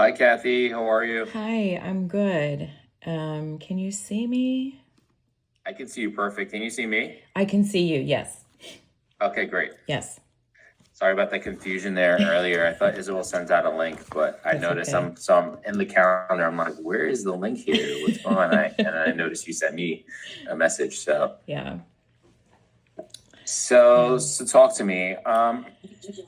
Hi, Kathy. How are you? Hi, I'm good. Can you see me? I can see you perfect. Can you see me? I can see you. Yes. Okay, great. Yes. Sorry about the confusion there earlier. I thought Isabel sent out a link, but I That's noticed okay. I'm in the calendar. I'm like, where is the link here? What's going on? And I noticed you sent me a message. So Yeah. so Yeah. so talk to me.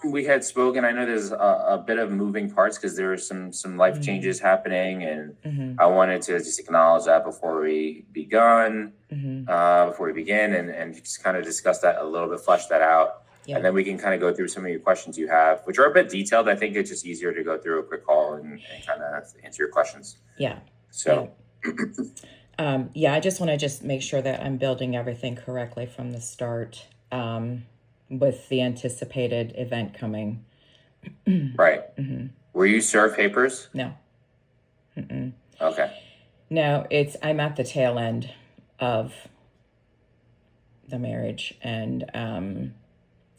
We had spoken. I know there's a bit of moving parts because there are some life Mm-hmm. changes happening, and Mm-hmm. I wanted to just acknowledge that Mm-hmm. before we begin, and just kind of discuss that a little bit, flesh that out, and Yeah. then we can kind of go through some of your questions you have, which are a bit detailed. I think it's just easier to go through a quick call and kind of answer your questions. Yeah. Yeah. So, Yeah. I just want to just make sure that I'm building everything correctly from the start, with the anticipated event coming. right. Mm-hmm. Were you served papers? No. Mm-mm. Okay. No, I'm at the tail end of the marriage, and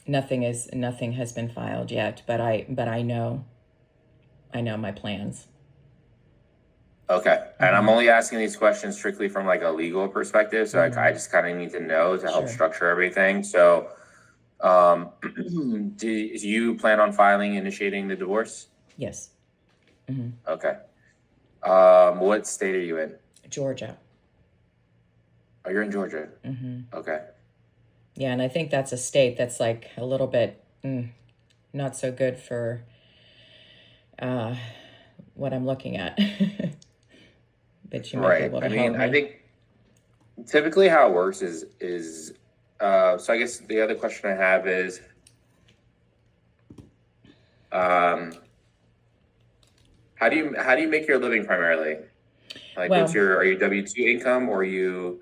nothing has been filed yet, but I know my plans. Okay. And I'm Mm-hmm. only asking these questions strictly from like a legal perspective. So like, Mm-hmm. I just kind of need to know to help Sure. structure everything. So, um, do you plan on initiating the divorce? Yes. Mm-hmm. Okay. What state are you in? Georgia. Oh, you're in Georgia. Mm-hmm. Okay. Yeah, and I think that's a state that's like a little bit not so good for uh, what I'm looking at. But you might be Right. able to I help mean, I me. think typically how it works is so I guess the other question I have is um how do you make your living primarily? Like what's Well, your are you W-2 income or you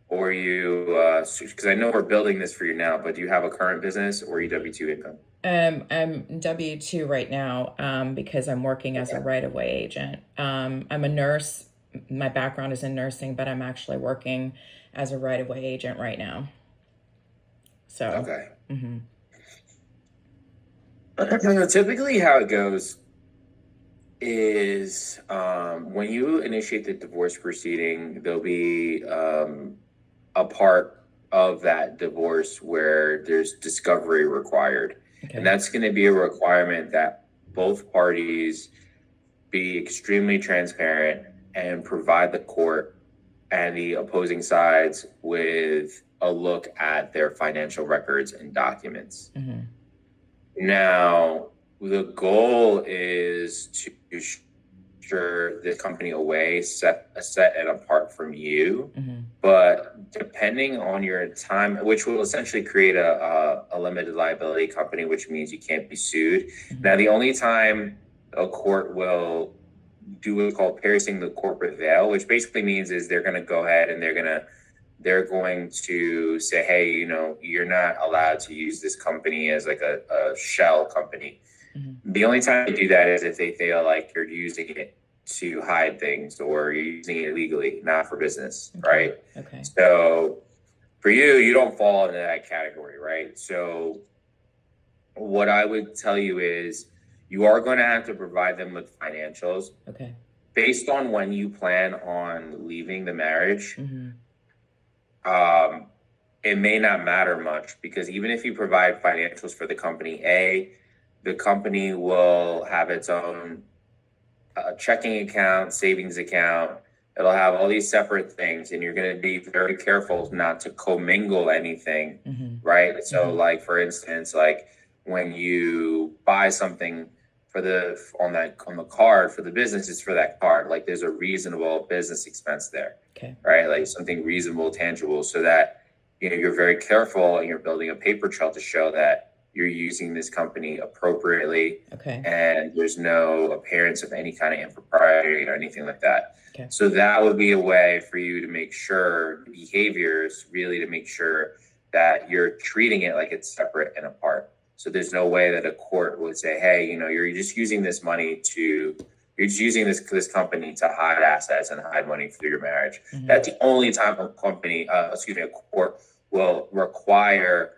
because I know we're building this for you now, but do you have a current business or are you W-2 income? I'm W-2 right now, because I'm working as a Okay. right-of-way agent. I'm a nurse. My background is in nursing, but I'm actually working as a right-of-way agent right now. So, Okay. mm-hmm. Typically how it goes is when you initiate the divorce proceeding, there'll be a part of that divorce where there's discovery required. And Okay. that's going to be a requirement that both parties be extremely transparent and provide the court and the opposing sides with a look at their financial records and documents. Mm-hmm. Now, the goal is to sure the company away, set and apart from you. Mm-hmm. But depending on your time, which will essentially create a limited liability company, which means you can't be sued. Mm-hmm. Now, the only time a court will do what's called piercing the corporate veil, which basically means is they're going to go ahead and they're going to say, hey, you're not allowed to use this company as like a shell company. Mm-hmm. The only time they do that is if they feel like you're using it to hide things or you're using it illegally, not for business, Okay. right? Okay. So for you, you don't fall into that category, right? So what I would tell you is you are going to have to provide them with financials Okay. based on when you plan on leaving the marriage. Mm-hmm. Um, it may not matter much because even if you provide financials for the company, the company will have its own checking account, savings account. It'll have all these separate things, and you're going to be very careful not to commingle anything, Mm-hmm. right? So, Mm-hmm. like for instance, like when you buy something on the card for the business, it's for that card. Like there's a reasonable business expense there, Okay. right? Like something reasonable, tangible, so that you're very careful and you're building a paper trail to show that you're using this company appropriately Okay. and there's no appearance of any kind of impropriety or anything like that. Okay. So that would be a way for you to make sure behaviors really to make sure that you're treating it like it's separate and apart. So there's no way that a court would say, hey, you're just using this money to you're just using this company to hide assets and hide money through your marriage. Mm-hmm. That's the only time a court will require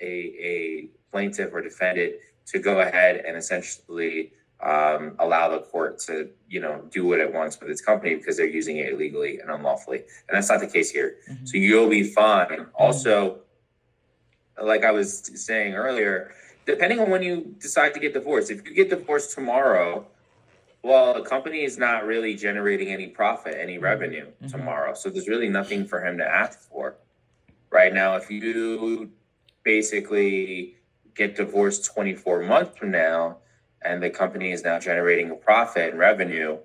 a plaintiff or defendant to go ahead and essentially allow the court to, do what it wants with its company because they're using it illegally and unlawfully. And that's not the case here. So you'll be fine. Also, like I was saying earlier, depending on when you decide to get divorced, if you get divorced tomorrow, well, the company is not really generating any profit, any revenue tomorrow. So there's really nothing for him to ask for. Right now, if you basically get divorced 24 months from now and the company is now generating a profit and revenue,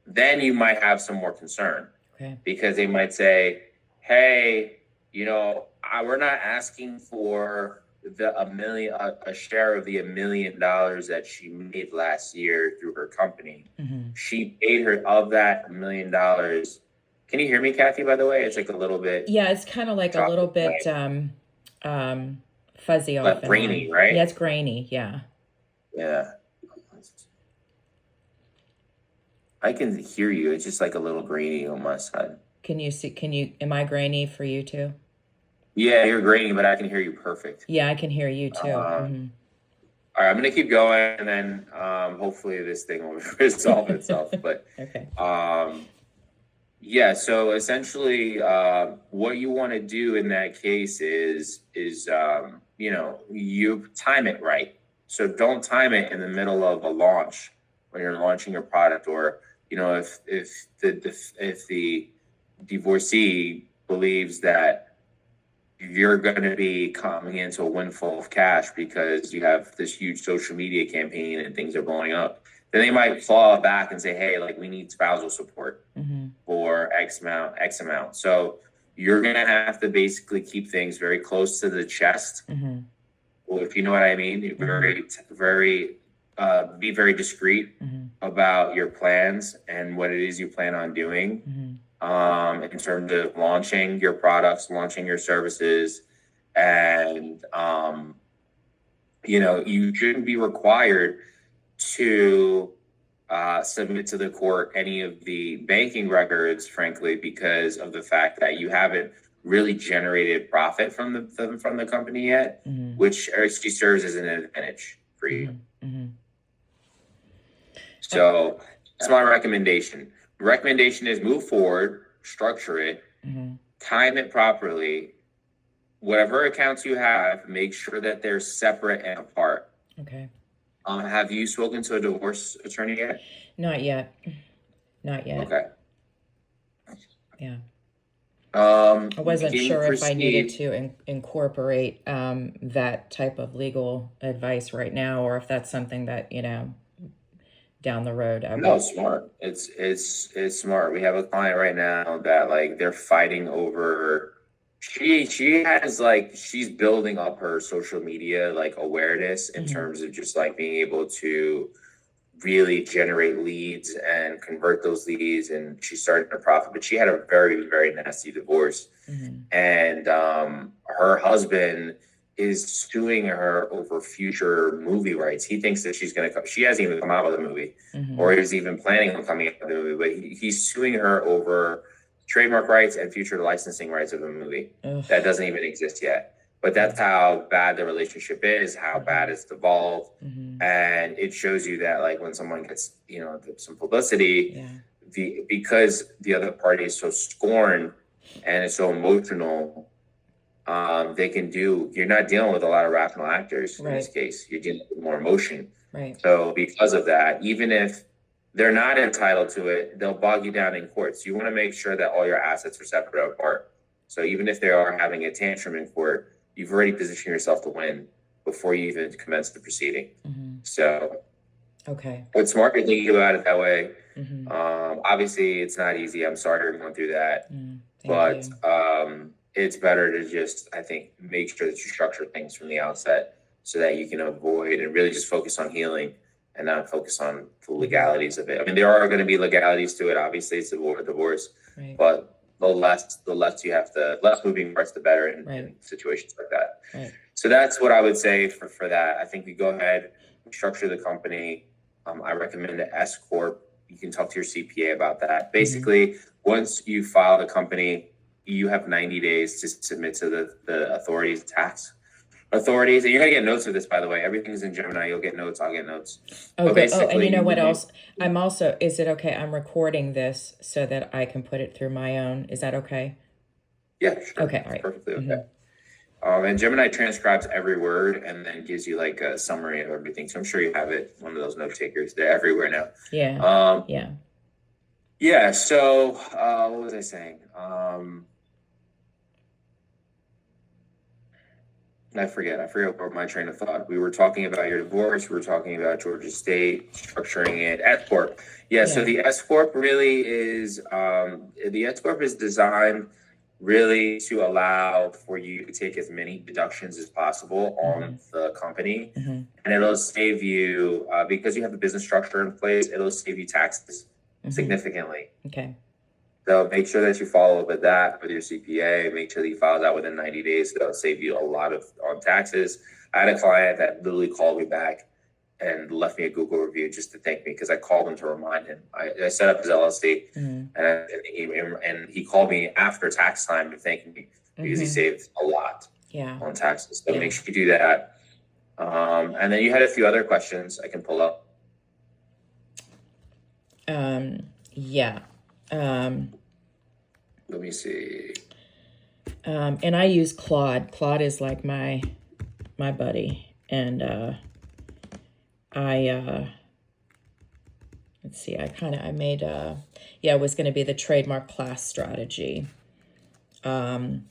then you might have some more concern. Okay. Because they might say, hey, we're not asking for a share of the $1 million that she made last year through her company. She paid her of that $1 million. Can you hear me, Kathy, by the way? It's like a little bit. Yeah, it's kind of like a little bit fuzzy off and grainy, on. right? Yeah, it's grainy. Yeah. Yeah. I can hear you. It's just like a little grainy on my side. Am I grainy for you too? Yeah, you're grainy, but I can hear you perfect. Yeah, I can hear you too. All right, I'm going to keep going, and then hopefully this thing will resolve itself. But okay. Yeah, so essentially what you want to do in that case is you time it right. So don't time it in the middle of a launch when you're launching your product, or if the divorcee believes that you're going to be coming into a windfall of cash because you have this huge social media campaign and things are blowing up, then they might claw back and say, hey, like, we need spousal support for X amount. So you're going to have to basically keep things very close to the chest. Well, if you know what I mean, be very discreet about your plans and what it is you plan on doing. In terms of launching your products, launching your services, and you shouldn't be required to submit to the court any of the banking records, frankly, because of the fact that you haven't really generated profit from the company yet, which actually serves as an advantage for you. So that's my recommendation. The recommendation is move forward, structure it, time it properly. Whatever accounts you have, make sure that they're separate and apart. Okay. Have you spoken to a divorce attorney yet? Not yet. Okay. Yeah. I wasn't sure if I needed to incorporate that type of legal advice right now, or if that's something that down the road. No, smart. It's smart. We have a client right now that they're fighting over. She has she's building up her social media awareness in terms of just being able to really generate leads and convert those leads, and she's starting to profit. But she had a very, very nasty divorce, and her husband is suing her over future movie rights. He thinks that she hasn't even come out with a movie, or is even planning on coming out with a movie, but he's suing her over trademark rights and future licensing rights of a movie that doesn't even exist yet. But that's how bad the relationship is, how bad it's evolved. And it shows you that when someone gets, some publicity, because the other party is so scorned and is so emotional, you're not dealing with a lot of rational actors in this case. You're dealing with more emotion. Right. So because of that, even if they're not entitled to it, they'll bog you down in court. So you want to make sure that all your assets are separate apart. So even if they are having a tantrum in court, you've already positioned yourself to win before you even commence the proceeding. So it's smart to think about it that way. Obviously, it's not easy. I'm sorry you're going through that. But it's better to just, I think, make sure that you structure things from the outset so that you can avoid and really just focus on healing and not focus on the legalities of it. I mean, there are going to be legalities to it. Obviously, it's a divorce, but the less moving parts, the better in situations like that. So that's what I would say for that. I think we go ahead, structure the company. I recommend an S Corp. You can talk to your CPA about that. Basically, once you file the company, you have 90 days to submit to the authorities tax authorities, and you're gonna get notes of this, by the way. Everything's in Gemini. You'll get notes. I'll get notes. Oh, But good. Oh, and basically, you know you what would make, else? I'm also, is it okay? I'm recording this so that I can put it through my own. Is that okay? yeah, sure, Okay, all it's right. perfectly Mm-hmm. okay. And Gemini transcribes every word and then gives you like a summary of everything. So I'm sure you have it, one of those note takers. They're everywhere now. Yeah, Um, yeah. yeah. So what was I saying? I forget what my train of thought. We were talking about your divorce. We were talking about Georgia State structuring it. S corp. Yeah. So Yeah. the S corp really is the S corp is designed really to allow for you to take as many deductions as possible on the company, Mm-hmm. and it'll save you because you have the business structure in place. It'll save you taxes significantly. Okay. So make sure that you follow up with that with your CPA. Make sure that you file that within 90 days. That'll save you a lot of on taxes. I had a client that literally called me back and left me a Google review just to thank me because I called him to remind him. I set up his LLC and he called me after tax time to thank me because he saved a lot on taxes. So make sure you do that. And then you had a few other questions I can pull up. Yeah. Let me see. And I use Claude. Claude is like my buddy. And let's see, I made it was going to be the trademark class strategy. And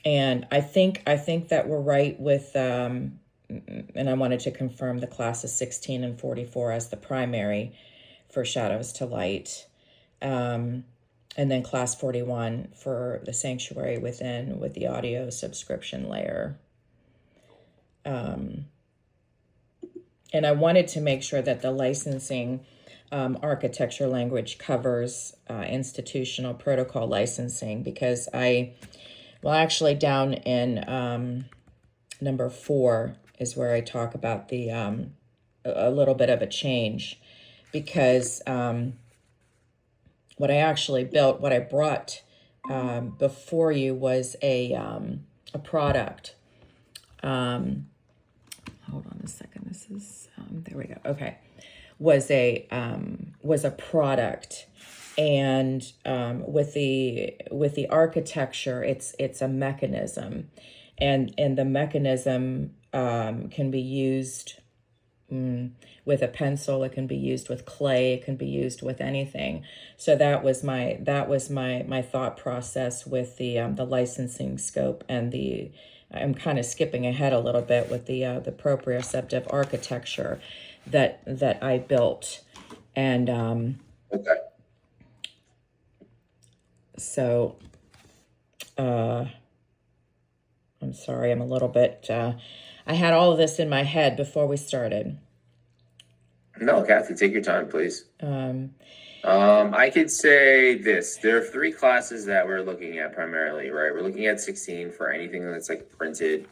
I think that we're right with and I wanted to confirm the classes 16 and 44 as the primary for Shadows to Light. And then class 41 for the sanctuary within with the audio subscription layer. And I wanted to make sure that the licensing architecture language covers institutional protocol licensing because actually down in number 4 is where I talk about the a little bit of a change because what I actually built, what I brought before you was a product. Hold on a second. This is there we go. Okay, was a product, and with the architecture, it's a mechanism, and the mechanism can be used with a pencil. It can be used with clay. It can be used with anything. So that was my thought process with the licensing scope and the. I'm kind of skipping ahead a little bit with the proprioceptive architecture that I built, and Okay. So I'm sorry, I'm a little bit. I had all of this in my head before we started. No, Kathy, take your time, please. I could say this. There are 3 classes that we're looking at primarily, right? We're looking at 16 for anything that's like printed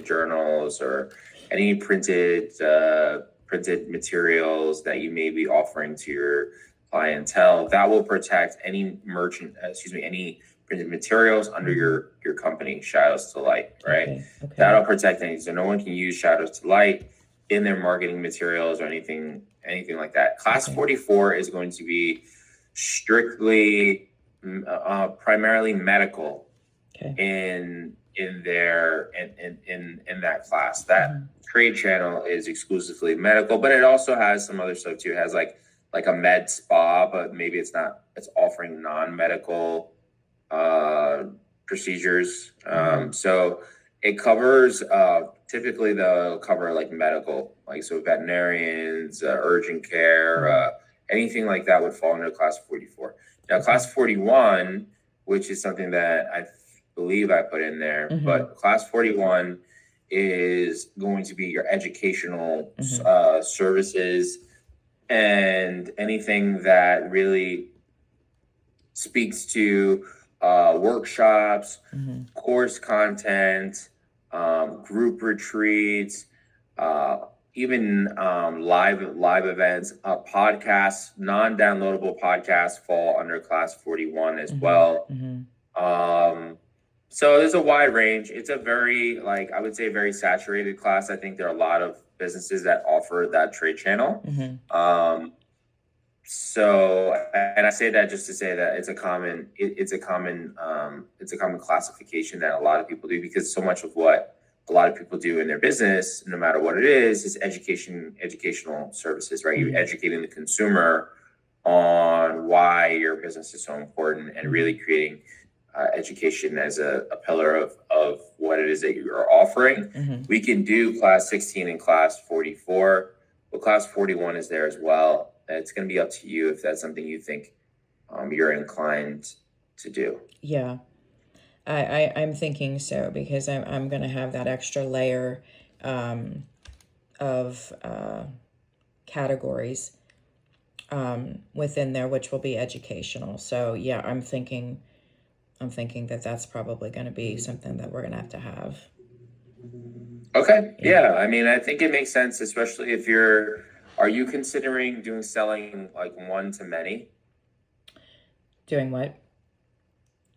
journals or any printed materials that you may be offering to your clientele. That will protect any any printed materials under your company, Shadows to Light, right? Okay. That'll protect anything. So no one can use Shadows to Light in their marketing materials or anything like that. Class 44 is going to be strictly primarily medical in that class. That trade channel is exclusively medical, but it also has some other stuff too. It has like a med spa, but maybe it's offering non-medical procedures. So it covers typically they'll cover like medical, like so veterinarians, urgent care, anything like that would fall under class 44. Now class 41, which is something that I believe I put in there, but class 41 is going to be your educational services and anything that really speaks to workshops, course content, group retreats, even live events, podcasts, non-downloadable podcasts fall under class 41 as well. So there's a wide range. It's a very, like, I would say, very saturated class. I think there are a lot of businesses that offer that trade channel. Mm-hmm. So, and I say that just to say that it's a common classification that a lot of people do, because so much of what a lot of people do in their business, no matter what it is educational services, right? You're Mm-hmm. educating the consumer on why your business is so important, and really creating education as a pillar of what it is that you are offering. Mm-hmm. We can do class 16 and class 44, but class 41 is there as well. It's going to be up to you if that's something you think you're inclined to do. Yeah. I'm thinking so, because I'm gonna have that extra layer of categories within there, which will be educational. So yeah, I'm thinking that that's probably going to be something that we're going to have. Okay. Yeah. Yeah. I mean, I think it makes sense, especially if are you considering doing selling like one to many? Doing what?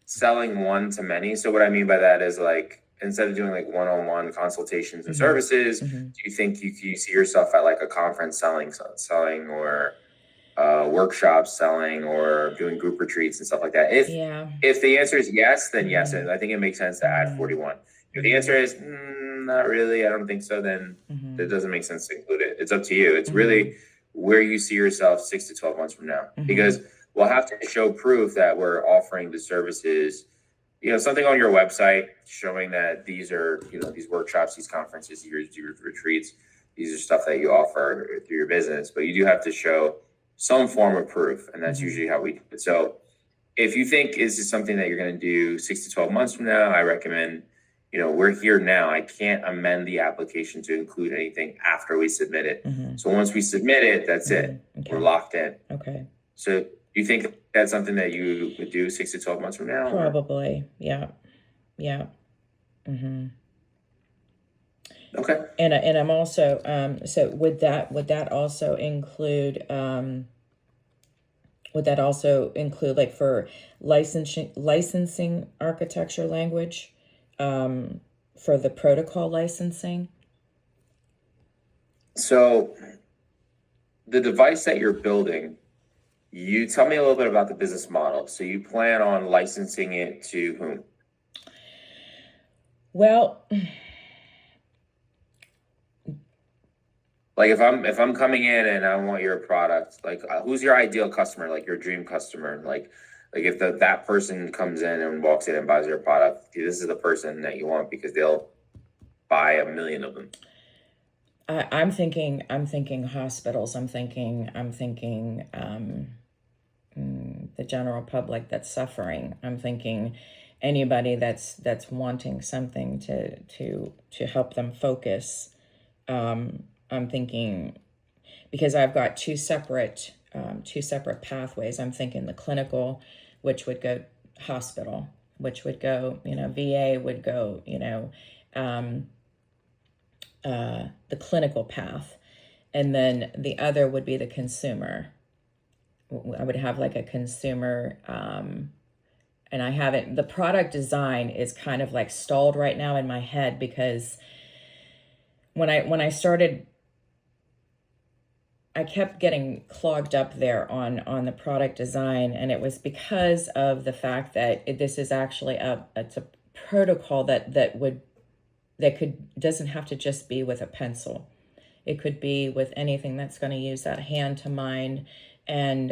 Selling one to many. So what I mean by that is, like, instead of doing like one-on-one consultations and Mm-hmm. services, Mm-hmm. do you think you see yourself at like a conference selling, or workshops selling, or doing group retreats and stuff like that? Yeah. If the answer is yes, then yes, Mm-hmm. and I think it makes sense to add 41. If the answer is not really, I don't think so, then Mm-hmm. it doesn't make sense to include it. It's up to you. It's Mm-hmm. really where you see yourself 6 to 12 months from now, Mm-hmm. because we'll have to show proof that we're offering the services, something on your website showing that these are, these workshops, these conferences, your retreats, these are stuff that you offer through your business. But you do have to show some form of proof, and that's Mm-hmm. usually how we do it. So if you think this is something that you're going to do 6 to 12 months from now, I recommend, we're here now. I can't amend the application to include anything after we submit it. Mm-hmm. So once we submit it, that's it. Okay. We're locked in. Okay. So do you think that's something that you would do 6 to 12 months from now? Probably. Yeah. Yeah. Mm-hmm. Okay. And I'm also so would that also include like for licensing architecture language for the protocol licensing? So the device that you're building, you tell me a little bit about the business model. So you plan on licensing it to whom? Well, like if I'm coming in and I want your product, like who's your ideal customer, like your dream customer? Like if that person comes in and walks in and buys your product, this is the person that you want, because they'll buy 1 million of them. I'm thinking hospitals. I'm thinking the general public that's suffering. I'm thinking anybody that's wanting something to help them focus. I'm thinking, because I've got two separate pathways. I'm thinking the clinical, which would go hospital, which would go, VA would go, the clinical path. And then the other would be the consumer. I would have like a consumer, and I haven't, the product design is kind of like stalled right now in my head, because when I started, I kept getting clogged up there on the product design, and it was because of the fact that this is actually it's a protocol that doesn't have to just be with a pencil. It could be with anything that's going to use that hand to mind, and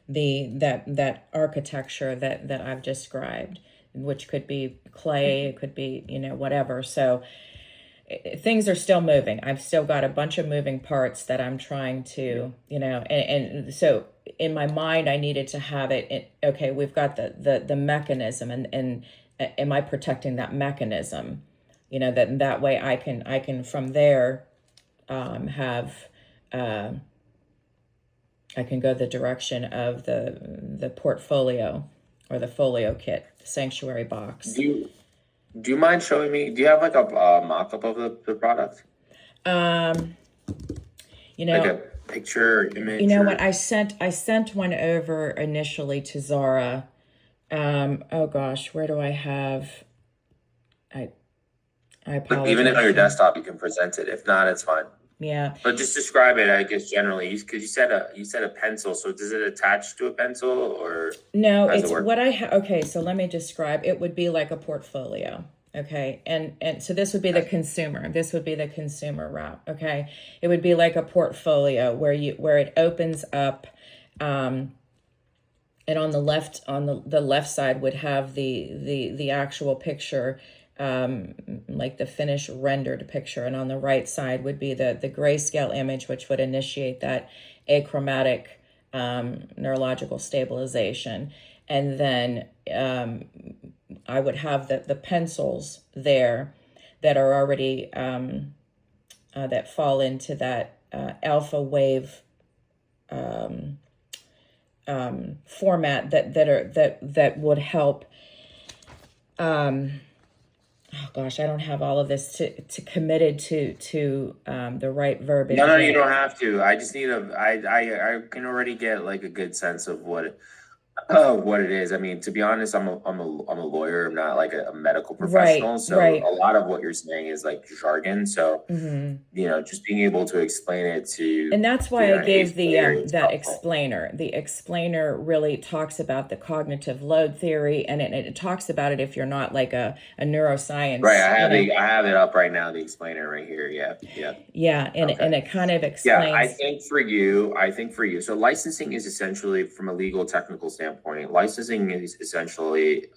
that architecture that I've described, which could be clay, it could be whatever. So things are still moving. I've still got a bunch of moving parts that I'm trying to, and so in my mind, I needed to have it. Okay, we've got the mechanism, and am I protecting that mechanism? That way I can from there have I can go the direction of the portfolio, or the folio kit, the sanctuary box. Do you mind showing me? Do you have like a mock-up of the product? Like a picture, image. What? I sent one over initially to Zara, Oh gosh, where do I have? I I But even on apologize. your desktop, you can present it. If not, it's fine. Yeah. But just describe it, I guess, generally, because you said a pencil. So does it attach to a pencil, or No, how does it it's work? what I okay, so let me describe. It would be like a portfolio. Okay. And so this would be the Okay. consumer. This would be the consumer route. Okay. It would be like a portfolio where it opens up, um and on the left side would have the actual picture, like the finished rendered picture, and on the right side would be the grayscale image, which would initiate that achromatic, neurological stabilization. And then, I would have the pencils there that are already, that fall into that, alpha wave, um, format, that would help. Um, oh gosh, I don't have all of this to committed to, the right No, verbiage no, you yet. don't have to. I just need I can already get like a good sense of what it is. I mean, to be honest, I'm a lawyer. I'm not like a medical Right, professional. So a right. lot of what you're saying is like jargon. So, Hmm. just being able to explain it And that's to why I an gave eighth the, grader is that helpful. explainer. The explainer really talks about the cognitive load theory, and it talks about it if you're not like a Right. neuroscience, you know. I have it up right now, the explainer right here. Yeah. Yeah. Yeah, Okay. and it kind of Yeah, explains. I think for you, so licensing is essentially, from a legal technical standpoint, licensing is essentially,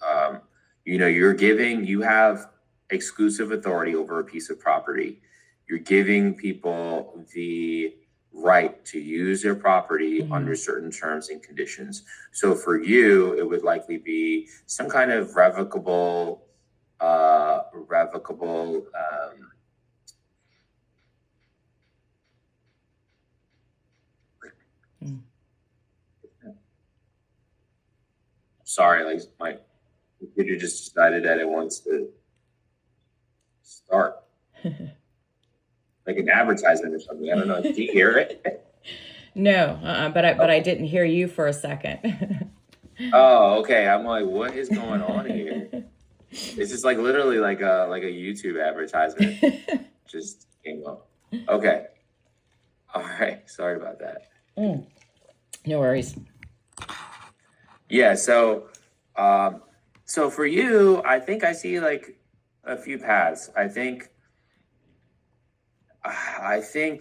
you have exclusive authority over a piece of property. You're giving people the right to use their property under Mhm. certain terms and conditions. So for you, it would likely be some kind of revocable, Mm. sorry, like my computer just decided that it wants to start like an advertisement or something. I don't know. Did you hear it? No, but I Okay. didn't hear you for a second. Oh, okay. I'm like, what is going on here? It's just like literally like a YouTube advertisement just came up. Okay. All right. Sorry about that. Mm, no worries. Yeah, um so for you, I think I see like a few paths. I think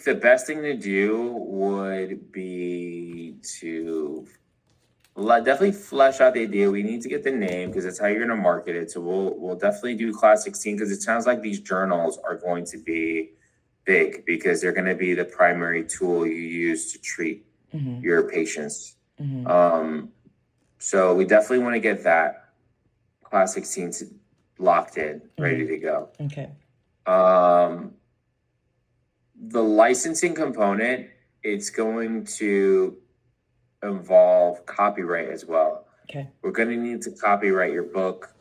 the best thing to do would be to definitely flesh out the idea. We need to get the name because that's how you're going to market it. So we'll definitely do Class 16 because it sounds like these journals are going to be big because they're going to be the primary tool you use to treat Hmm. your patients. Hmm. Um, so we definitely want to get that Class 16 locked in, ready Hmm. to go. Okay. Um, the licensing component, it's going to involve copyright as well. Okay. We're going to need to copyright your book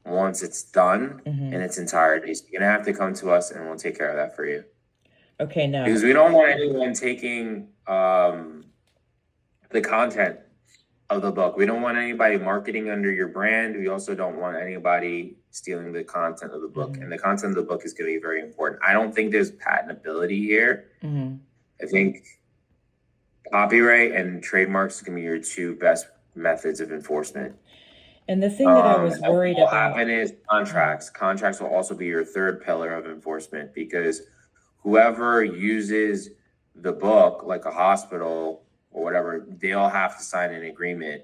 once it's done in Hmm. its entirety. So you're going to have to come to us and we'll take care of that for you. Okay. Because Now, we don't want anyone taking the content of the book. We don't want anybody marketing under your brand. We also don't want anybody stealing the content of the book. hmm. And the content of the book is going to be very important. I don't think there's patentability here. Hmm. I think copyright and trademarks can be your two best methods of enforcement. And the thing that I was And what worried will about. happen is Mm, contracts. Contracts will also be your third pillar of enforcement because whoever uses the book, like a hospital or whatever, they'll have to sign an agreement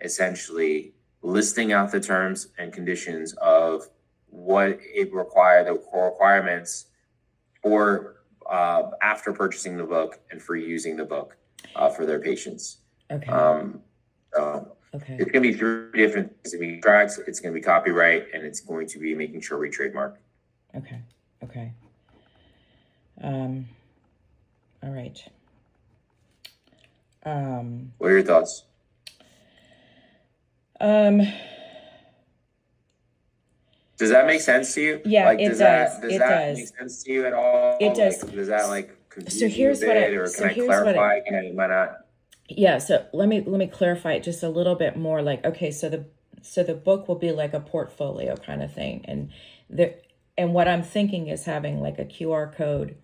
essentially listing out the terms and conditions of what it require, the core requirements for after purchasing the book and for using the book for their patients. okay. Um, so Okay. it's going to be three different things. It's going to be tracks, it's going to be copyright, and it's going to be making sure we trademark. Okay. Okay. Um. All right. Um. What are your thoughts? Um. Does that make sense to you? Yeah, Like, it does. does It that make does. sense to you at It all? Like, does. does that like So confuse you a here's what bit, I. or can So I here's what I. clarify? Can I, am I not? Yeah. So let me clarify it just a little bit more. Like, okay. So so the book will be like a portfolio kind of thing. And what I'm thinking is having like a QR code,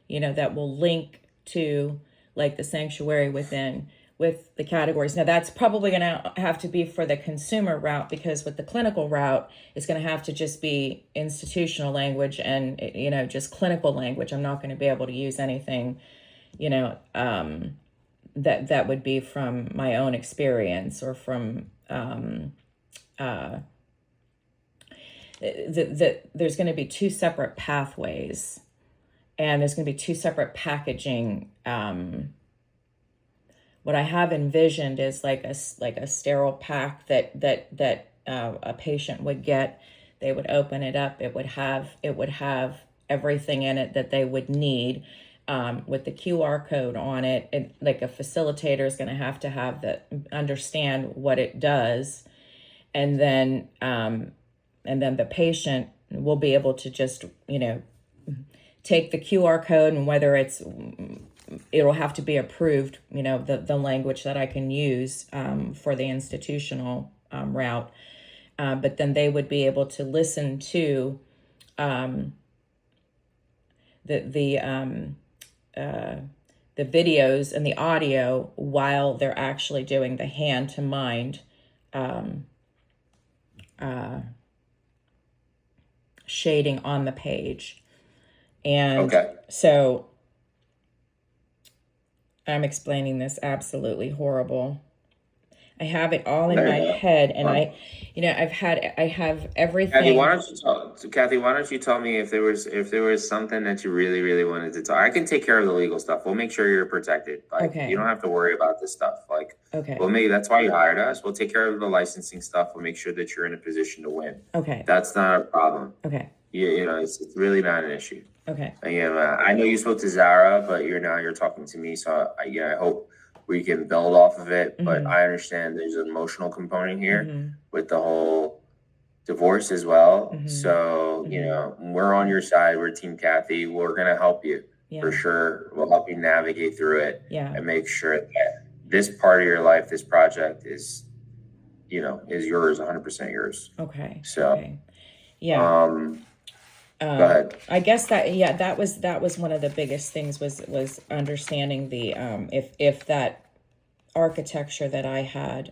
that will link to like the sanctuary within with the categories. Now that's probably going to have to be for the consumer route, because with the clinical route, it's going to have to just be institutional language and, just clinical language. I'm not going to be able to use anything, that would be from my own experience or from, there's going to be two separate pathways, and there's going to be two separate packaging. What I have envisioned is like a sterile pack that a patient would get. They would open it up. It would have everything in it that they would need, with the QR code on it. And like a facilitator is going to have understand what it does, and then the patient will be able to just take the QR code, and whether it'll have to be approved, the language that I can use for the institutional route. But then they would be able to listen to the videos and the audio while they're actually doing the hand to mind shading on the page. And Okay. so I'm explaining this absolutely horrible. I have it all in There my you go. head, and I have Kathy, everything. why don't you tell me if there was something that you really, really wanted to talk? I can take care of the legal stuff. We'll make sure you're protected. Like, Okay. you don't have to worry about this stuff. Like, Okay. well, maybe that's why you hired us. We'll take care of the licensing stuff. We'll make sure that you're in a position to win. Okay. That's not a problem. Okay. It's really not an issue. Okay. Again, I know you spoke to Zara, but you're talking to me. So I hope we can build off of it. But I understand there's an emotional component here with the whole divorce as well. So, we're on your side. We're Team Kathy. We're going to help you for sure. We'll help you navigate through it and make sure that this part of your life, this project is yours, 100% yours. Okay. So, okay. Yeah. Go ahead. I guess that was one of the biggest things was understanding the if that architecture that I had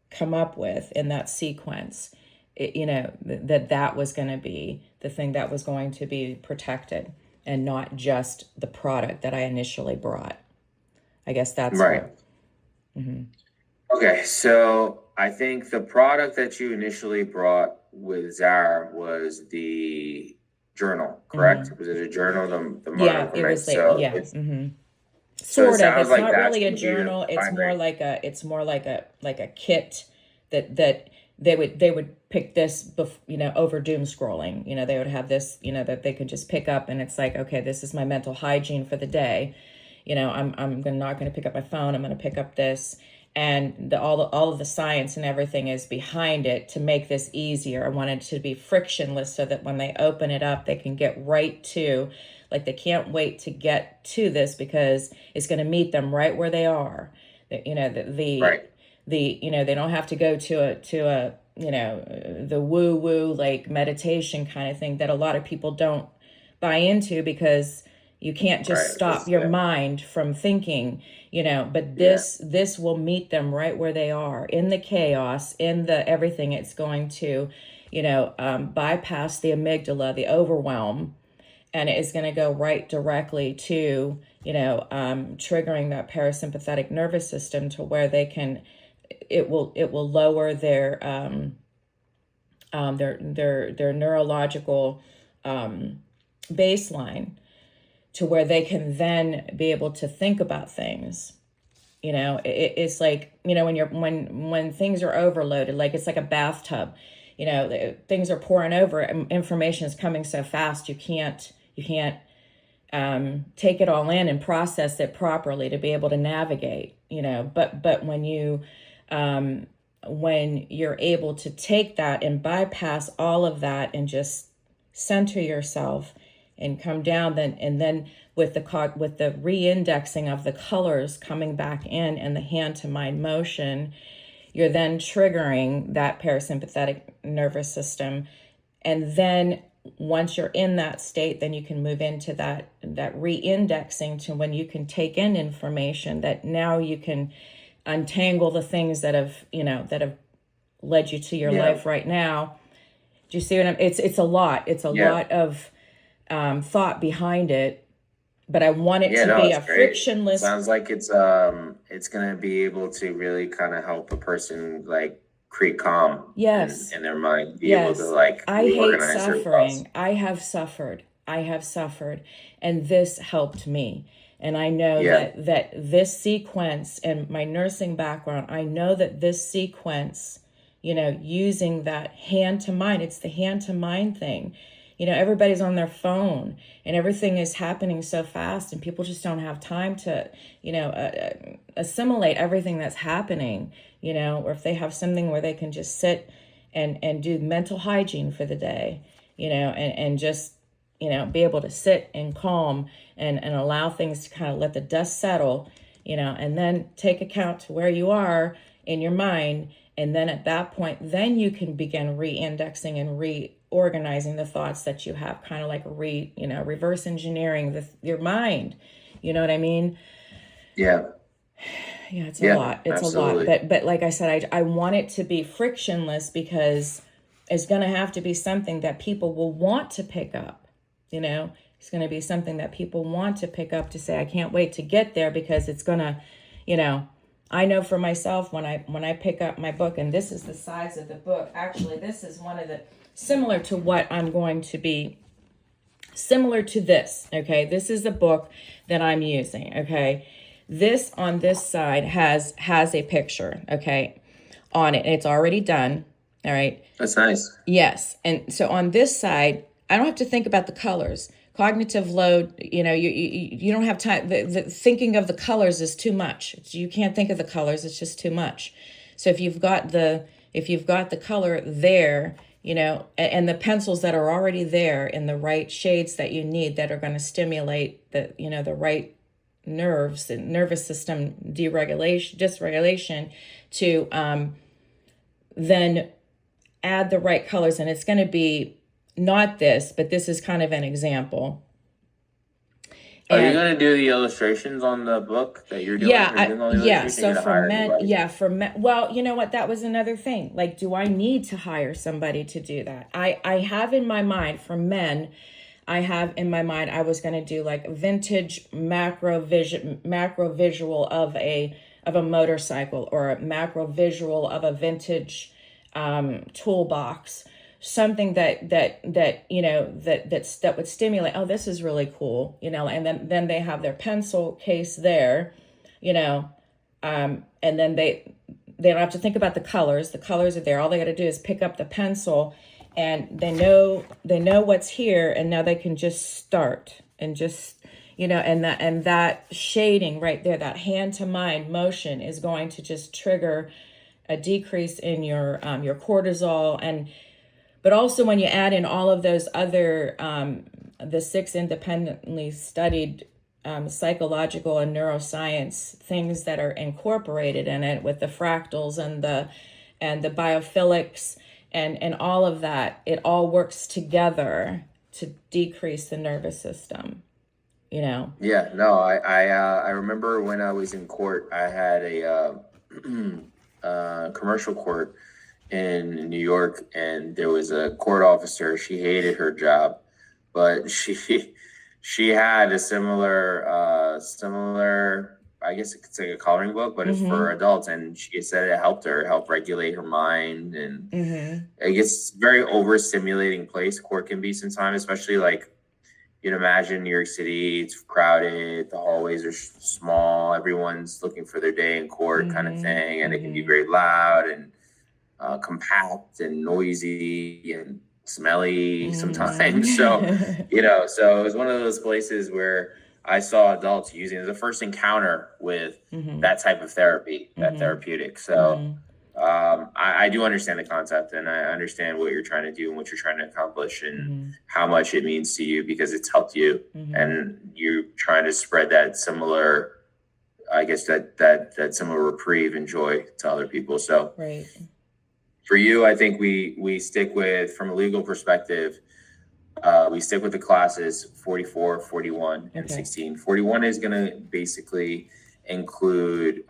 come up with in that sequence, that was going to be the thing that was going to be protected, and not just the product that I initially brought. I guess that's right. Mm-hmm. Okay, so I think the product that you initially brought with Zara was the journal, correct? Was it a journal? The Yeah, it was like, so yeah. it's, Sort of. sounds It's like not that's really a gonna be the journal. It's more primary. like a kit that they would pick this, over doom scrolling. They would have this, that they could just pick up, and it's like, okay, this is my mental hygiene for the day. I'm not going to pick up my phone. I'm going to pick up this, and all of the science and everything is behind it to make this easier. I wanted it to be frictionless so that when they open it up, they can get right to, like, they can't wait to get to this because it's going to meet them right where they are. Right. They don't have to go to a the woo woo like meditation kind of thing that a lot of people don't buy into, because you can't just stop your mind from thinking, but this will meet them right where they are, in the chaos, in the everything. It's going to, bypass the amygdala, the overwhelm, and it is going to go right directly to, triggering that parasympathetic nervous system to where they can, it will lower their neurological baseline, to where they can then be able to think about things. It's like, when things are overloaded, like it's like a bathtub, things are pouring over, information is coming so fast, you can't take it all in and process it properly to be able to navigate, but when you're able to take that and bypass all of that and just center yourself and come down, then with the re-indexing of the colors coming back in and the hand to mind motion, you're then triggering that parasympathetic nervous system. And then once you're in that state, then you can move into that re-indexing to when you can take in information that now you can untangle the things that have, that have led you to your Yeah. life right now. Do you see what it's a lot. It's a Yeah. lot of thought behind it, but I want it Yeah, to no, be it's a great. frictionless. Sounds like it's gonna be able to really kind of help a person like create calm Yes. in their mind, be able to Yes. like I hate reorganize their thoughts. suffering. I have suffered. And this helped me. And I know Yeah. that this sequence and my nursing background, I know that this sequence, using that hand to mind, it's the hand to mind thing. Everybody's on their phone and everything is happening so fast and people just don't have time to, assimilate everything that's happening, or if they have something where they can just sit and do mental hygiene for the day, and just, be able to sit and calm and allow things to kind of let the dust settle, and then take account to where you are in your mind. And then at that point, then you can begin re-indexing and reorganizing the thoughts that you have, kind of like reverse engineering your mind. You know what I mean? Yeah. Yeah, it's Yeah, a lot. It's absolutely. a lot. But like I said, I want it to be frictionless because it's going to have to be something that people will want to pick up. It's going to be something that people want to pick up to say, I can't wait to get there because it's going to, I know for myself when I pick up my book, and this is the size of the book. Actually, this is one of the similar to what I'm going to be similar to this. Okay, this is the book that I'm using. Okay, this on this side has a picture. Okay, on it. It's already done. All right. That's nice. Yes, and so on this side, I don't have to think about the colors. Cognitive load, you don't have time. The thinking of the colors is too much. You can't think of the colors. It's just too much. So if you've got the color there, and the pencils that are already there in the right shades that you need that are going to stimulate the right nerves and nervous system dysregulation to then add the right colors. And it's going to be not this, but this is kind of an example. Are you going to do the illustrations on the book that you're doing? So for men, well, you know what? That was another thing. Like, do I need to hire somebody to do that? I have in my mind for men, I was going to do like vintage macro visual of a motorcycle, or a macro visual of a vintage toolbox, something that would stimulate, oh, this is really cool, and then they have their pencil case there, and then they don't have to think about the colors are there. All they got to do is pick up the pencil and they know what's here, and now they can just start and just, and that shading right there, that hand to mind motion is going to just trigger a decrease in your cortisol. But also when you add in all of those other, the 6 independently studied psychological and neuroscience things that are incorporated in it, with the fractals and the biophilics and all of that, it all works together to decrease the nervous system, Yeah, no, I remember when I was in court, I had a commercial court in New York, and there was a court officer. She hated her job, but she had a similar I guess it's like a coloring book, but it's for adults, and she said it helped regulate her mind. And I guess it's a very overstimulating place court can be sometimes, especially like, you'd imagine New York City, it's crowded, the hallways are small, everyone's looking for their day in court kind of thing, and it can be very loud and compact and noisy and smelly sometimes. So, so it was one of those places where I saw adults using it as a first encounter with that type of therapy, that therapeutic. So I do understand the concept, and I understand what you're trying to do and what you're trying to accomplish, and how much it means to you because it's helped you, and you're trying to spread that similar I guess that similar reprieve and joy to other people. So Right. for you, I think we stick with, from a legal perspective, we stick with the classes 44, 41, and Okay. 16. 41 is going to basically include,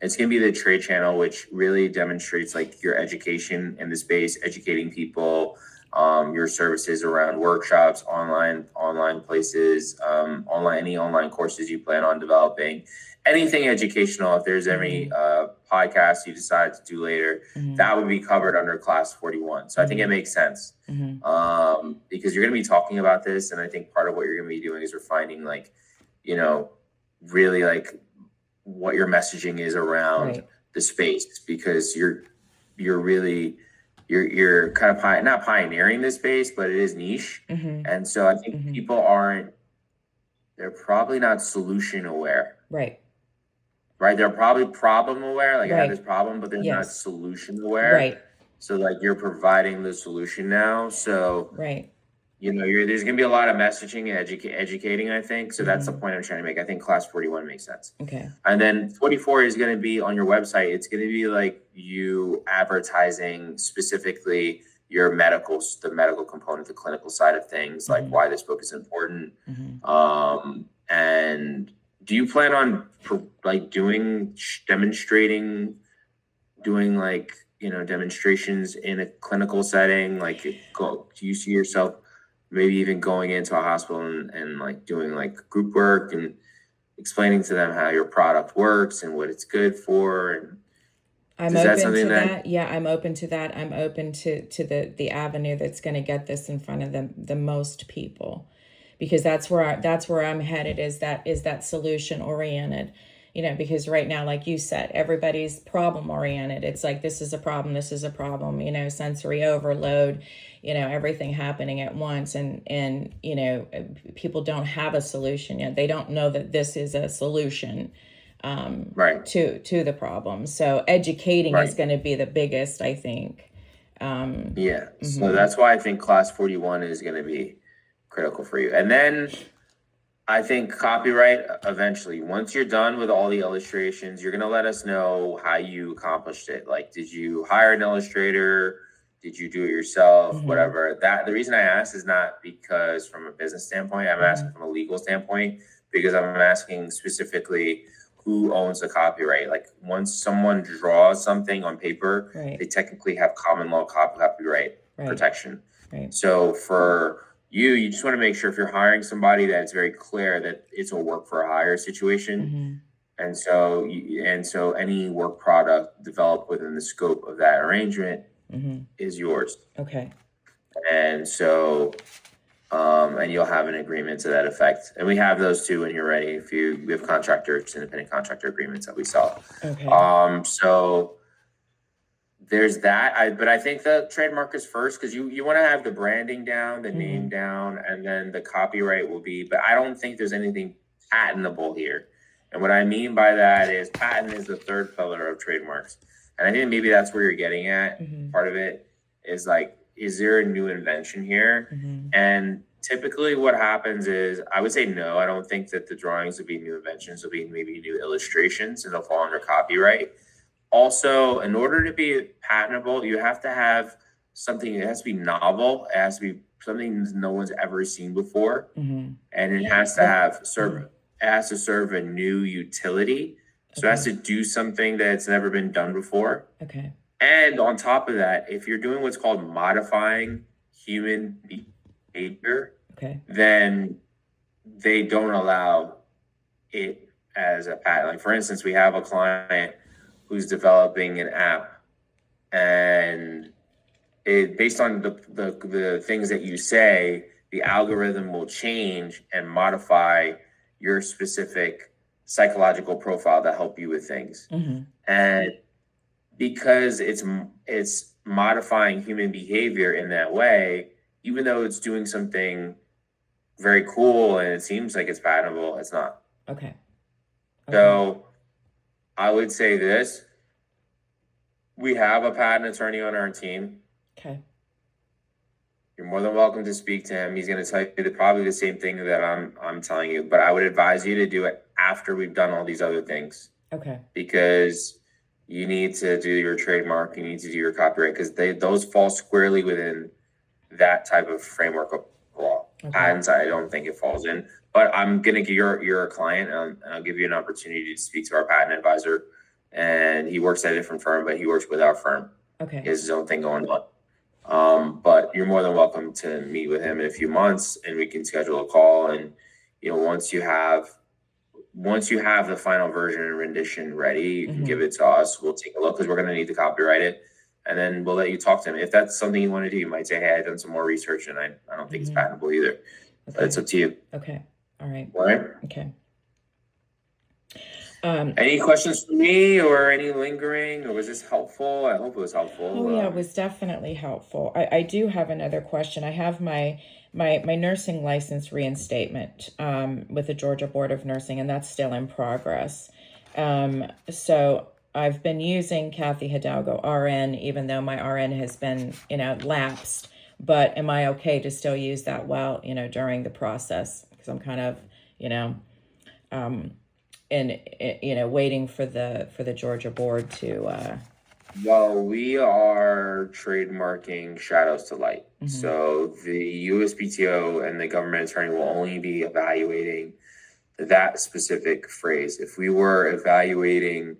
it's going to be the trade channel, which really demonstrates like your education in the space, educating people, your services around workshops, online places, any online courses you plan on developing, anything educational. If there's any podcasts you decide to do later, that would be covered under class 41. So I think it makes sense. Because you're going to be talking about this, and I think part of what you're going to be doing is refining, like, really like what your messaging is around Right. the space, because you're really you're kind of not pioneering this space, but it is niche, and so I think people they're probably not solution aware. Right. They're probably problem aware, like I have Right. this problem, but they're not Yes. solution aware. Right. So like you're providing the solution now. So Right. there's going to be a lot of messaging and educating, I think. So that's the point I'm trying to make. I think class 41 makes sense. Okay. And then 44 is going to be on your website. It's going to be like you advertising specifically the medical component, the clinical side of things, like why this book is important. And do you plan on like demonstrations in a clinical setting? Like, do you see yourself maybe even going into a hospital and like doing like group work and explaining to them how your product works and what it's good for? And I'm is that open something to that? that. Yeah, I'm open to that. I'm open to the avenue that's going to get this in front of the most people, because that's where I'm headed, is that solution oriented. Because right now, like you said, everybody's problem oriented. It's like, this is a problem, sensory overload, everything happening at once. And people don't have a solution yet. They don't know that this is a solution Right. to the problem. So educating Right. is going to be the biggest, I think. Yeah. So that's why I think class 41 is going to be critical for you. And then I think copyright, eventually, once you're done with all the illustrations, you're going to let us know how you accomplished it. Like, did you hire an illustrator? Did you do it yourself? Whatever. The reason I ask is not because from a business standpoint, I'm asking from a legal standpoint, because I'm asking specifically who owns the copyright. Like, once someone draws something on paper, Right. they technically have common law copyright protection. Right. So for you just want to make sure, if you're hiring somebody, that it's very clear that it's a work for hire situation. And so any work product developed within the scope of that arrangement is yours. Okay. And so, and you'll have an agreement to that effect. And we have those too when you're ready. We have independent contractor agreements that we saw. Okay. So there's that. But I think the trademark is first, because you want to have the branding down, the name down, and then the copyright will be. But I don't think there's anything patentable here. And what I mean by that is, patent is the third pillar of trademarks. And I think maybe that's where you're getting at. Part of it is like, is there a new invention here? And typically what happens is, I would say no, I don't think that the drawings will be new inventions. They'll be maybe new illustrations, and they'll fall under copyright. Also, in order to be patentable, you have to have something that has to be novel. It has to be something no one's ever seen before. And it has to serve a new utility. So it has to do something that's never been done before. Okay. And on top of that, if you're doing what's called modifying human behavior, then they don't allow it as a patent. Like, for instance, we have a client who's developing an app, and based on the things that you say, the algorithm will change and modify your specific psychological profile to help you with things. And because it's modifying human behavior in that way, even though it's doing something very cool and it seems like it's patentable, it's not. Okay. So I would say this: we have a patent attorney on our team. Okay. You're more than welcome to speak to him. He's going to tell you probably the same thing that I'm telling you, but I would advise you to do it after we've done all these other things, Okay. because you need to do your trademark, you need to do your copyright, because those fall squarely within that type of framework of law. Okay. Patents, I don't think it falls in. But I'm gonna give you're a client, and I'll give you an opportunity to speak to our patent advisor. And he works at a different firm, but he works with our firm. Okay. He has his own thing going on. But you're more than welcome to meet with him in a few months, and we can schedule a call. And once you have the final version and rendition ready, you can give it to us. We'll take a look, because we're going to need to copyright it, and then we'll let you talk to him. If that's something you want to do, you might say, hey, I've done some more research, and I don't think it's patentable either. But it's up to you. Okay. All right. All right. Okay. Any questions for me, or any lingering, or was this helpful? I hope it was helpful. Oh yeah, it was definitely helpful. I do have another question. I have my nursing license reinstatement with the Georgia Board of Nursing, and that's still in progress. So I've been using Kathy Hidalgo RN, even though my RN has been lapsed. But am I okay to still use that while during the process? Because I'm kind of waiting for the Georgia board to Well, we are trademarking Shadows to Light. So the USPTO and the government attorney will only be evaluating that specific phrase. If we were evaluating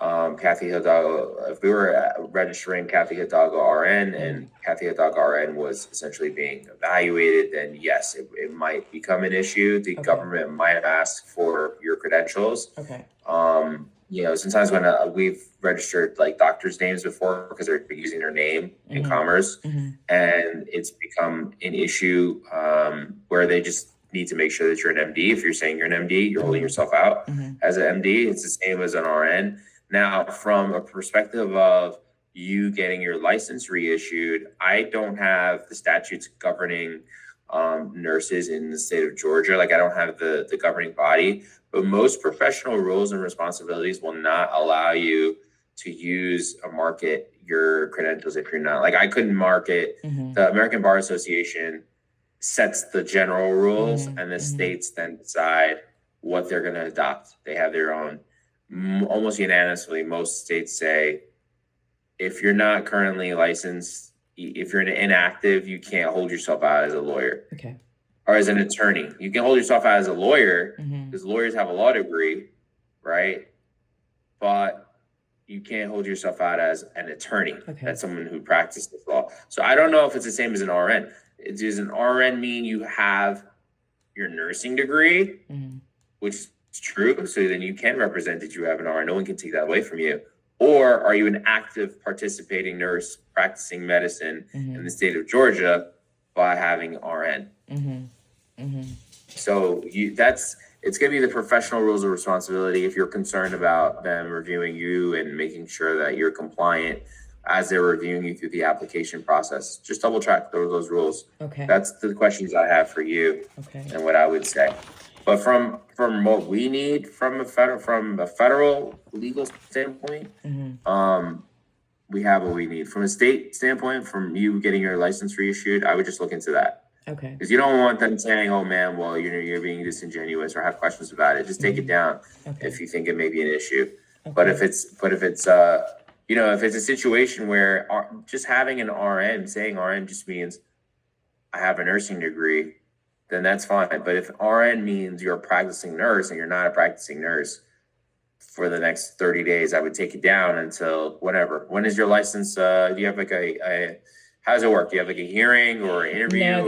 Kathy Hidalgo, if we were registering Kathy Hidalgo RN, and Kathy Hidalgo RN was essentially being evaluated, then yes, it might become an issue. The government might ask for your credentials. Okay. Sometimes when we've registered like doctors' names before, because they're using their name in commerce, and it's become an issue where they just need to make sure that you're an MD. If you're saying you're an MD, you're holding yourself out as an MD. It's the same as an RN. Now, from a perspective of you getting your license reissued, I don't have the statutes governing nurses in the state of Georgia. Like, I don't have the governing body, but most professional rules and responsibilities will not allow you to use or market your credentials if you're not. Like, I couldn't market. The American Bar Association sets the general rules, and the states then decide what they're going to adopt. They have their own. Almost unanimously, most states say if you're not currently licensed, if you're inactive, you can't hold yourself out as a lawyer. Okay. Or as an attorney. You can hold yourself out as a lawyer, because lawyers have a law degree, right? But you can't hold yourself out as an attorney. That's someone who practices law. So I don't know if it's the same as an RN. Does an RN mean you have your nursing degree, which is true, so then you can represent that you have an RN. No one can take that away from you. Or are you an active participating nurse practicing medicine in the state of Georgia by having RN? So it's going to be the professional rules of responsibility. If you're concerned about them reviewing you and making sure that you're compliant as they're reviewing you through the application process, just double check those rules. Okay. That's the questions I have for you. Okay. And what I would say. But from what we need from a federal legal standpoint, we have what we need. From a state standpoint, from you getting your license reissued, I would just look into that. Okay. Because you don't want them saying, "Oh man, well you're being disingenuous," or have questions about it. Just take it down if you think it may be an issue. But if it's if it's a situation where just having an RN, saying RN just means I have a nursing degree, then that's fine. But if RN means you're a practicing nurse and you're not a practicing nurse for the next 30 days, I would take it down until whatever. When is your license? Do you have like how does it work? Do you have like a hearing or an interview? No,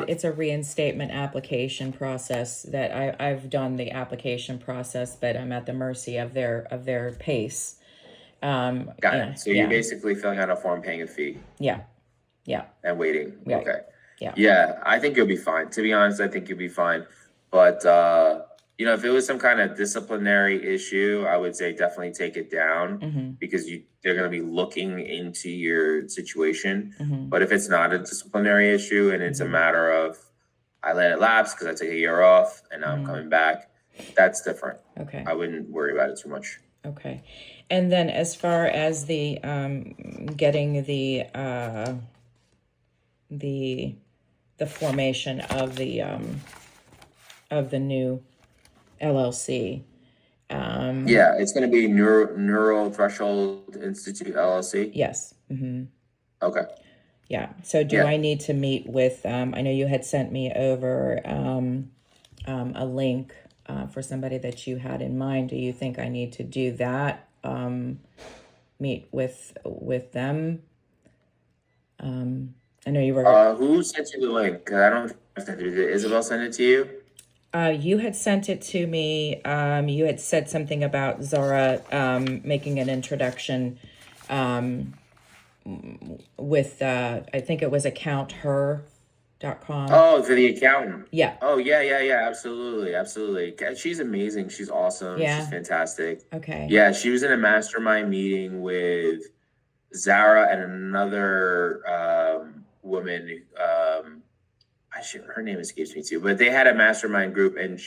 it's a reinstatement application process that I've done the application process, but I'm at the mercy of their pace. Got it. So you're basically filling out a form, paying a fee. Yeah. And waiting. Yeah. Okay. Yeah. Yeah, I think you'll be fine. To be honest, I think you'll be fine. But if it was some kind of disciplinary issue, I would say definitely take it down because they're going to be looking into your situation. But if it's not a disciplinary issue and it's a matter of I let it lapse because I took a year off and now I'm coming back, that's different. Okay. I wouldn't worry about it too much. Okay. And then as far as the getting the the formation of the new LLC. Yeah, it's going to be Neural Threshold Institute LLC. Yes. Mm-hmm. Okay. Yeah. So do Yeah. I need to meet with, I know you had sent me over a link for somebody that you had in mind. Do you think I need to do that? Meet with them? I know you were, Who sent you the link? 'Cause I don't think I sent it. Did Isabel send it to you? you had sent it to me. You had said something about Zara making an introduction with, I think it was accounther.com. Oh, for the accountant. Yeah. Oh, yeah. Absolutely. God, she's amazing. She's awesome. Yeah. She's fantastic. Okay. Yeah, she was in a mastermind meeting with Zara and another woman. Her name escapes me too, but they had a mastermind group, and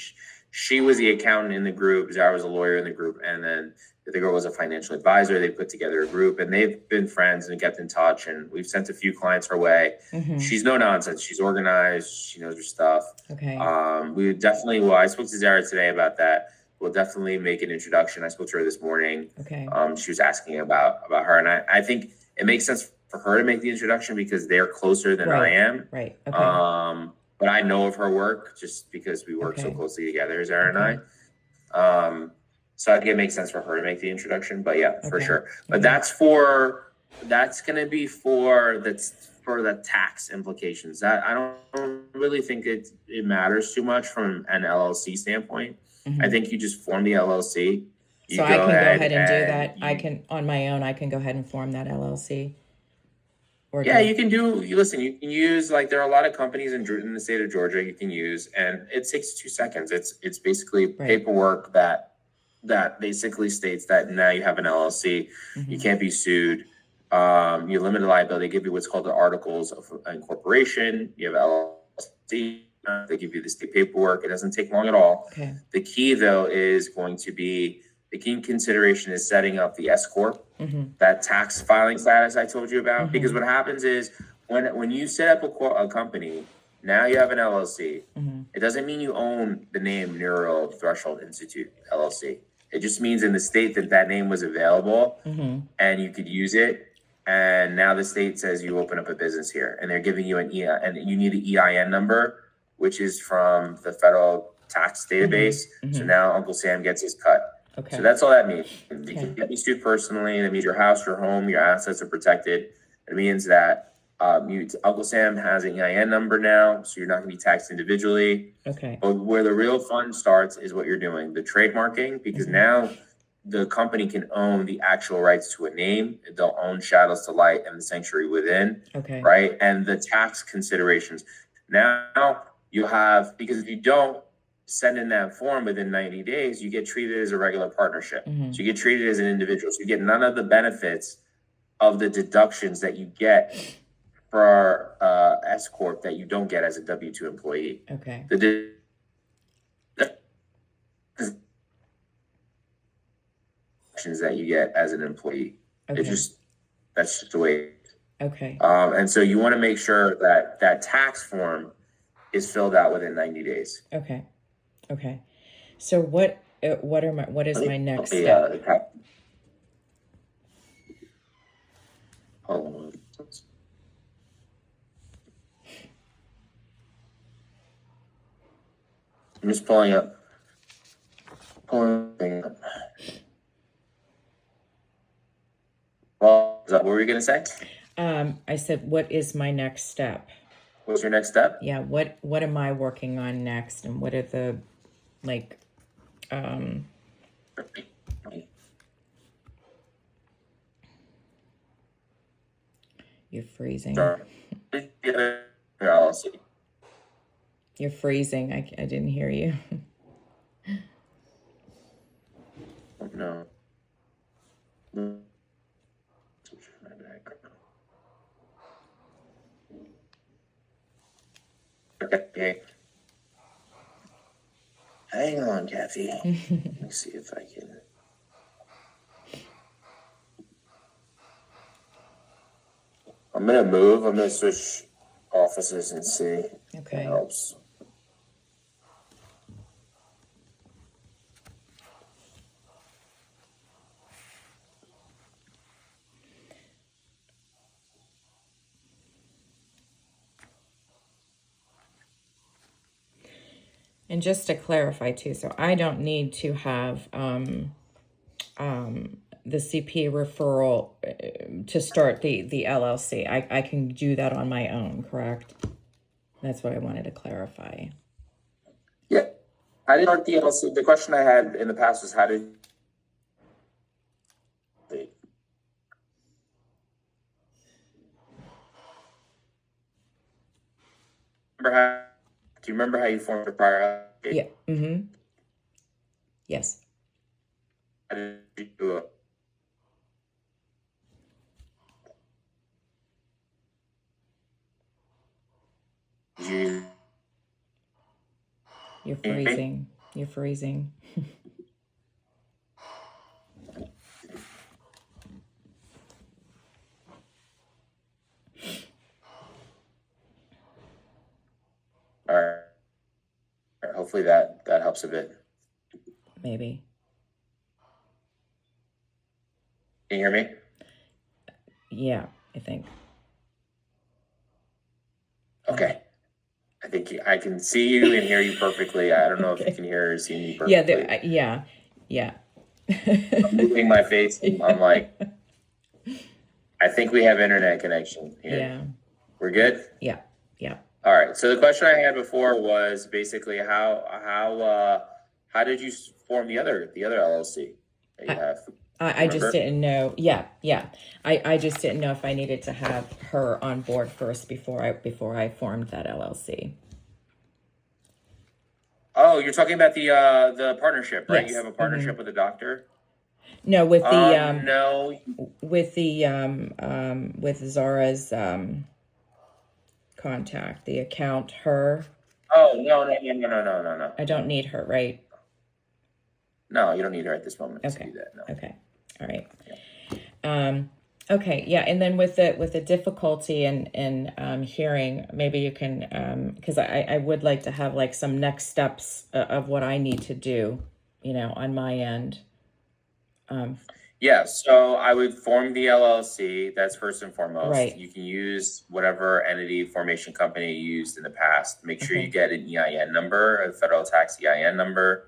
she was the accountant in the group. Zara was a lawyer in the group, and then the girl was a financial advisor. They put together a group, and they've been friends and kept in touch. And we've sent a few clients her way. Mm-hmm. She's no nonsense. She's organized. She knows her stuff. Okay. We would definitely. Well, I spoke to Zara today about that. We'll definitely make an introduction. I spoke to her this morning. Okay. She was asking about her, and I think it makes sense for her to make the introduction because they're closer than I am. Right. Okay. But I know of her work just because we work so Okay. closely together, Zara and Okay. I. So I think it makes sense for her to make the introduction, but yeah, for Okay. sure. But Okay. that's going to be for the tax implications. That I don't really think it matters too much from an LLC standpoint. Mhm. I think you just form the LLC. So I can go ahead and do that. I can, on my own, I can go ahead and form that LLC. Or Yeah, you can do. Listen, you can use, like, there are a lot of companies in the state of Georgia you can use, and it takes 2 seconds. It's basically Right. paperwork that basically states that now you have an LLC. You Mhm. can't be sued. You limit liability. They give you what's called the articles of incorporation. You have LLC. They give you the state paperwork. It doesn't take long at all. Okay. The key, though, is going to be the key consideration is setting up the S corp, Mhm. that tax filing status I told you about. Mhm. Because what happens is when you set up a company, now you have an LLC. Mhm. It doesn't mean you own the name Neural Threshold Institute LLC. It just means in the state that name was available Mhm. and you could use it. And now the state says you open up a business here, and they're giving you an EIN, and you need an EIN number, which is from the federal tax database. So Mhm. now Uncle Sam gets his cut. Okay. So that's all that means. You Okay. can't be sued personally. That means your house, your home, your assets are protected. It means that Uncle Sam has an EIN number now, so you're not going to be taxed individually. Okay. But where the real fun starts is what you're doing, the trademarking, because Mhm. now the company can own the actual rights to a name. They'll own Shadows to Light and the Sanctuary Within, Okay. right? And the tax considerations. Now you have, because if you don't send in that form within 90 days, you get treated as a regular partnership. Mhm. So you get treated as an individual. So you get none of the benefits of the deductions that you get for S Corp that you don't get as a W-2 employee. Okay. The deductions that you get as an employee. Okay. That's just the way it is. Okay. And so you want to make sure that that tax form is filled out within 90 days. Okay. Okay. So what is my next step? Hold on. I'm just pulling the thing up. Well, is that what were you gonna say? I said, what is my next step? What's your next step? Yeah, what am I working on next, and what are the, like, you're freezing. Sorry. LLC. You're freezing. I didn't hear you. No. Okay. Hang on, Kathy. Let me see if I can. I'm gonna switch offices and see if it Okay. helps. And just to clarify too, so I don't need to have the CPA referral to start the LLC. I can do that on my own, correct? That's what I wanted to clarify. Yeah. How did start the LLC? The question I had in the past was how did do you remember how you formed a prior LLC? Yeah. Mm-hmm. Yes. How did you do it? Did You're freezing. You're freezing. All right. Hopefully that helps a bit. Maybe. Can you hear me? Yeah, I think. Okay. I think I can see you and hear you perfectly. I don't know if you can hear or see me Yeah, perfectly. yeah. I'm moving my face. I'm like, I think we have internet connection here. Yeah. We're good? Yeah. All right. So the question I had before was basically how did you form the other LLC that you have? I just Remember? didn't know. Yeah. I just didn't know if I needed to have her on board first before I formed that LLC. Oh, you're talking about the partnership, right? Yes. You have a partnership with a doctor? No, with the No. with Zara's contact, the account, her. Oh, no. I don't need her, right? No, you don't need her at this moment Okay. to do that. No. Okay. All right. Okay. Yeah. And then with the difficulty in hearing, maybe you can, because I would like to have like some next steps of what I need to do, on my end. Yeah, so I would form the LLC. That's first and foremost. Right. You can use whatever entity formation company you used in the past. Make sure you get an EIN number, a federal tax EIN number,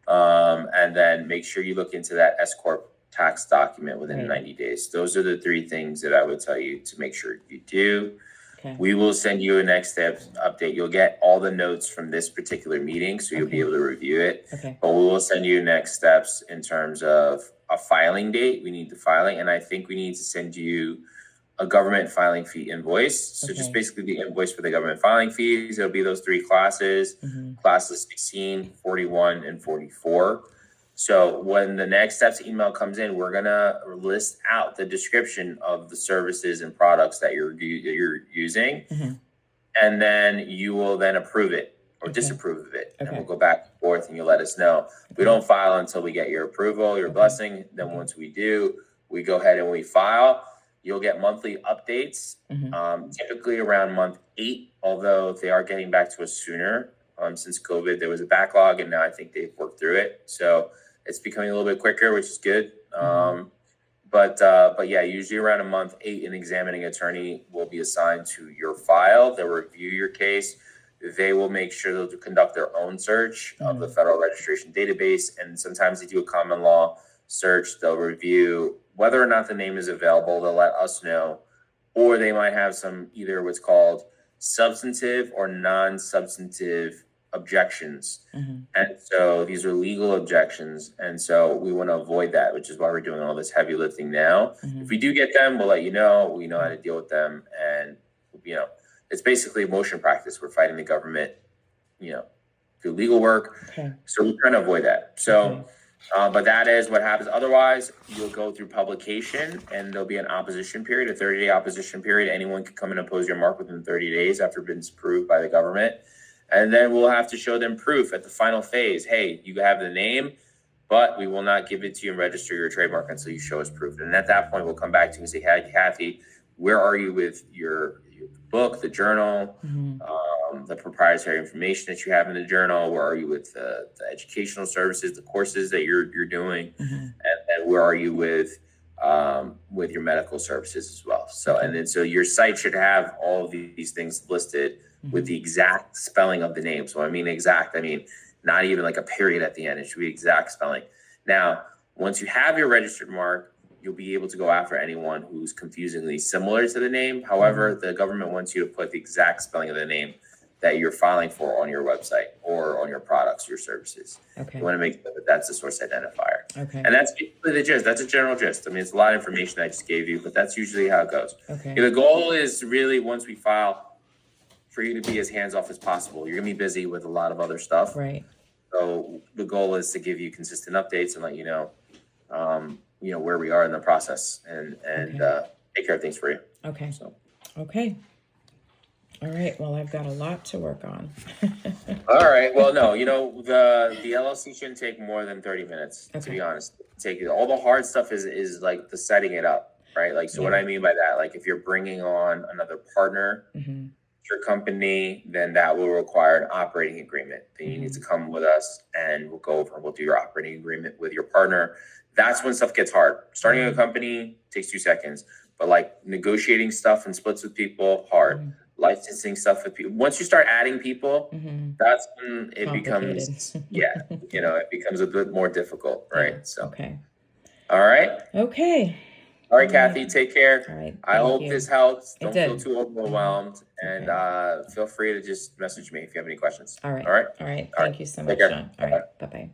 and then make sure you look into that S corp tax document within Right. 90 days. Those are the three things that I would tell you to make sure you do. Okay. We will send you a next steps update. You'll get all the notes from this particular meeting, so you'll be able to review it. Okay. But we will send you next steps in terms of a filing date. We need the filing, and I think we need to send you a government filing fee invoice. So just basically the invoice for the government filing fees. It'll be those three classes, classes 16, 41, and 44. So when the next steps email comes in, we're gonna list out the description of the services and products that you're using, and then you will then approve it or disapprove of it, and we'll go back and forth, and you'll let us know. We don't file until we get your approval, your blessing. Then once we do, we go ahead and we file. You'll get monthly updates, typically around month 8, although they are getting back to us sooner. Since COVID, there was a backlog, and now I think they've worked through it. So it's becoming a little bit quicker, which is good. But yeah, usually around a month 8, an examining attorney will be assigned to your file. They'll review your case. They will make sure they'll conduct their own search of the federal registration database. And sometimes they do a common law search. They'll review whether or not the name is available. They'll let us know. Or they might have some either what's called substantive or non-substantive objections. And so these are legal objections. And so we want to avoid that, which is why we're doing all this heavy lifting now. If we do get them, we'll let you know. We know how to deal with them. And, it's basically motion practice. We're fighting the government, through legal work. So we're trying to avoid that. So, but that is what happens. Otherwise, you'll go through publication and there'll be an opposition period, a 30-day opposition period. Anyone can come and oppose your mark within 30 days after it's been approved by the government. And then we'll have to show them proof at the final phase. Hey, you have the name, but we will not give it to you and register your trademark until you show us proof. And at that point, we'll come back to you and say, hey, Kathy, where are you with your the book, the journal, the proprietary information that you have in the journal. Where are you with the educational services, the courses that you're doing, and where are you with your medical services as well. So, and then so your site should have all of these things listed with the exact spelling of the name. So I mean exact, I mean not even like a period at the end. It should be exact spelling. Now, once you have your registered mark, you'll be able to go after anyone who's confusingly similar to the name. However, the government wants you to put the exact spelling of the name that you're filing for on your website or on your products, your services. Okay. You want to make sure that that's the source identifier. Okay. And that's basically the gist. That's a general gist. I mean, it's a lot of information I just gave you, but that's usually how it goes. Okay. The goal is really, once we file, for you to be as hands-off as possible. You're going to be busy with a lot of other stuff. Right. So the goal is to give you consistent updates and let you know, where we are in the process and take care of things for you. Okay. So. Okay. All right. Well, I've got a lot to work on. All right. Well, no, the LLC shouldn't take more than 30 minutes, to be honest. All the hard stuff is like the setting it up, right? Like, so what I mean by that, like if you're bringing on another partner, your company, then that will require an operating agreement. Then you need to come with us and we'll go over and we'll do your operating agreement with your partner. That's when stuff gets hard. Starting a company takes 2 seconds, but like negotiating stuff and splits with people, hard. Licensing stuff with people. Once you start adding people, that's when it becomes, it becomes a bit more difficult, right? Yeah. So, okay. All right. Okay. All right, Kathy, take care. All right. I hope this helps. Don't feel did. too overwhelmed. Okay. And feel free to just message me if you have any questions. All right. All right. All right. All Thank right. you so Take much, care. Sean. All right. Bye-bye.